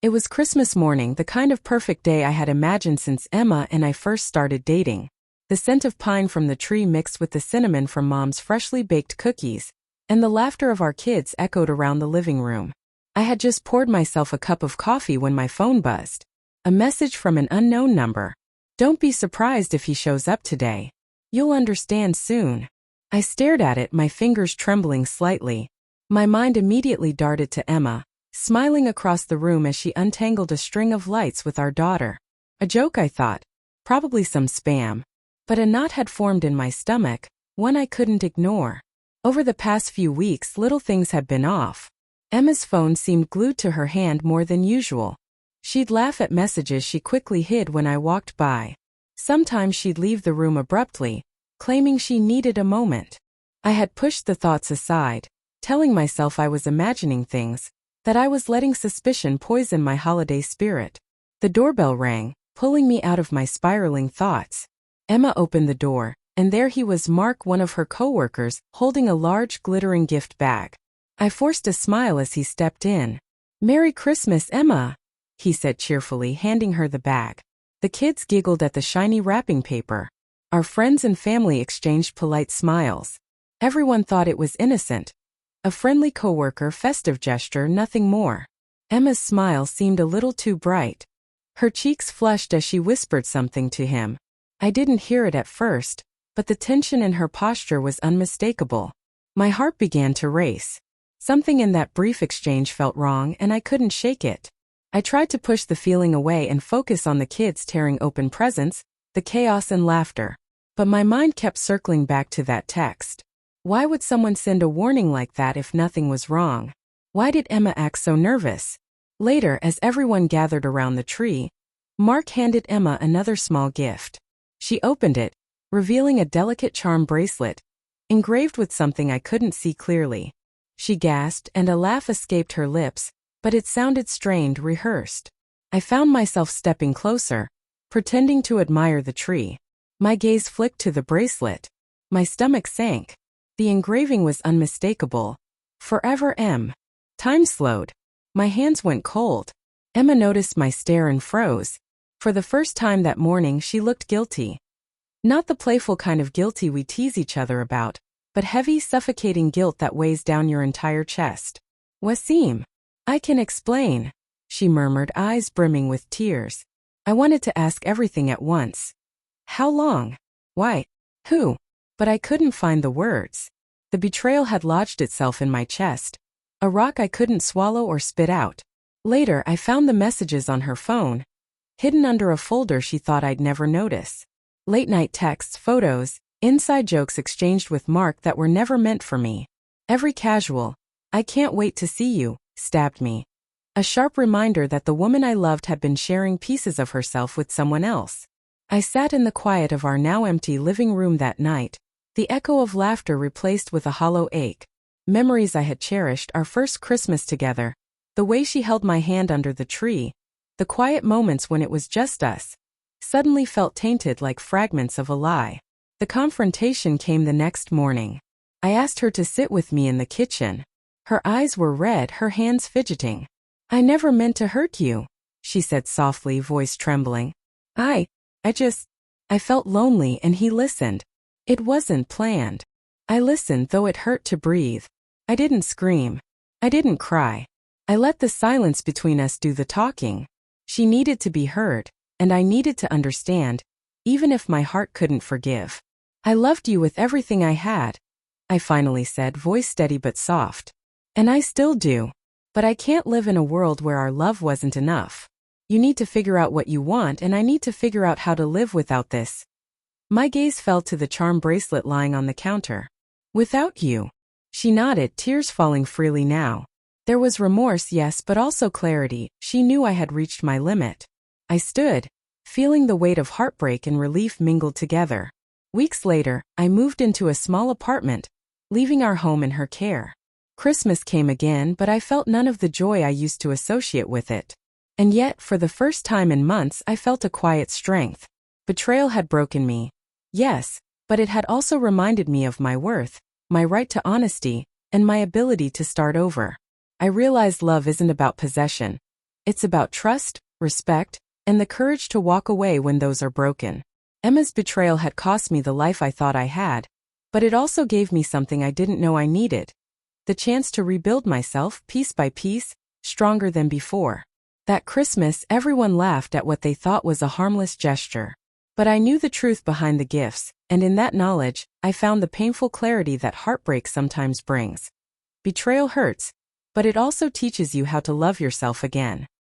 It was Christmas morning, the kind of perfect day I had imagined since Emma and I first started dating. The scent of pine from the tree mixed with the cinnamon from Mom's freshly baked cookies, and the laughter of our kids echoed around the living room. I had just poured myself a cup of coffee when my phone buzzed. A message from an unknown number. "Don't be surprised if he shows up today. You'll understand soon." I stared at it, my fingers trembling slightly. My mind immediately darted to Emma, smiling across the room as she untangled a string of lights with our daughter. A joke, I thought. Probably some spam. But a knot had formed in my stomach, one I couldn't ignore. Over the past few weeks, little things had been off. Emma's phone seemed glued to her hand more than usual. She'd laugh at messages she quickly hid when I walked by. Sometimes she'd leave the room abruptly, claiming she needed a moment. I had pushed the thoughts aside, telling myself I was imagining things, that I was letting suspicion poison my holiday spirit. The doorbell rang, pulling me out of my spiraling thoughts. Emma opened the door, and there he was, Mark, one of her coworkers, holding a large glittering gift bag. I forced a smile as he stepped in. "Merry Christmas, Emma," he said cheerfully, handing her the bag. The kids giggled at the shiny wrapping paper. Our friends and family exchanged polite smiles. Everyone thought it was innocent. A friendly coworker festive gesture, nothing more. Emma's smile seemed a little too bright. Her cheeks flushed as she whispered something to him. I didn't hear it at first, but the tension in her posture was unmistakable. My heart began to race. Something in that brief exchange felt wrong, and I couldn't shake it. I tried to push the feeling away and focus on the kids tearing open presents, the chaos and laughter. But my mind kept circling back to that text. Why would someone send a warning like that if nothing was wrong? Why did Emma act so nervous? Later, as everyone gathered around the tree, Mark handed Emma another small gift. She opened it, revealing a delicate charm bracelet, engraved with something I couldn't see clearly. She gasped, and a laugh escaped her lips, but it sounded strained, rehearsed. I found myself stepping closer, pretending to admire the tree. My gaze flicked to the bracelet. My stomach sank. The engraving was unmistakable. "Forever M." Time slowed. My hands went cold. Emma noticed my stare and froze. For the first time that morning, she looked guilty. Not the playful kind of guilty we tease each other about, but heavy, suffocating guilt that weighs down your entire chest. "Wasim, I can explain," she murmured, eyes brimming with tears. I wanted to ask everything at once. How long? Why? Who? But I couldn't find the words. The betrayal had lodged itself in my chest, a rock I couldn't swallow or spit out. Later, I found the messages on her phone, hidden under a folder she thought I'd never notice. Late-night texts, photos, inside jokes exchanged with Mark that were never meant for me. Every casual, "I can't wait to see you," stabbed me. A sharp reminder that the woman I loved had been sharing pieces of herself with someone else. I sat in the quiet of our now empty living room that night, the echo of laughter replaced with a hollow ache. Memories I had cherished, our first Christmas together, the way she held my hand under the tree, the quiet moments when it was just us, suddenly felt tainted like fragments of a lie. The confrontation came the next morning. I asked her to sit with me in the kitchen. Her eyes were red, her hands fidgeting. "I never meant to hurt you," she said softly, voice trembling. I felt lonely, and he listened. It wasn't planned. I listened, though it hurt to breathe. I didn't scream. I didn't cry. I let the silence between us do the talking. She needed to be heard, and I needed to understand, even if my heart couldn't forgive. "I loved you with everything I had," I finally said, voice steady but soft. "And I still do. But I can't live in a world where our love wasn't enough. You need to figure out what you want, and I need to figure out how to live without this." My gaze fell to the charm bracelet lying on the counter. "Without you." She nodded, tears falling freely now. There was remorse, yes, but also clarity. She knew I had reached my limit. I stood, feeling the weight of heartbreak and relief mingled together. Weeks later, I moved into a small apartment, leaving our home in her care. Christmas came again, but I felt none of the joy I used to associate with it. And yet, for the first time in months, I felt a quiet strength. Betrayal had broken me. Yes, but it had also reminded me of my worth, my right to honesty, and my ability to start over. I realized love isn't about possession. It's about trust, respect, and the courage to walk away when those are broken. Emma's betrayal had cost me the life I thought I had, but it also gave me something I didn't know I needed: the chance to rebuild myself piece by piece, stronger than before. That Christmas, everyone laughed at what they thought was a harmless gesture. But I knew the truth behind the gifts, and in that knowledge, I found the painful clarity that heartbreak sometimes brings. Betrayal hurts, but it also teaches you how to love yourself again.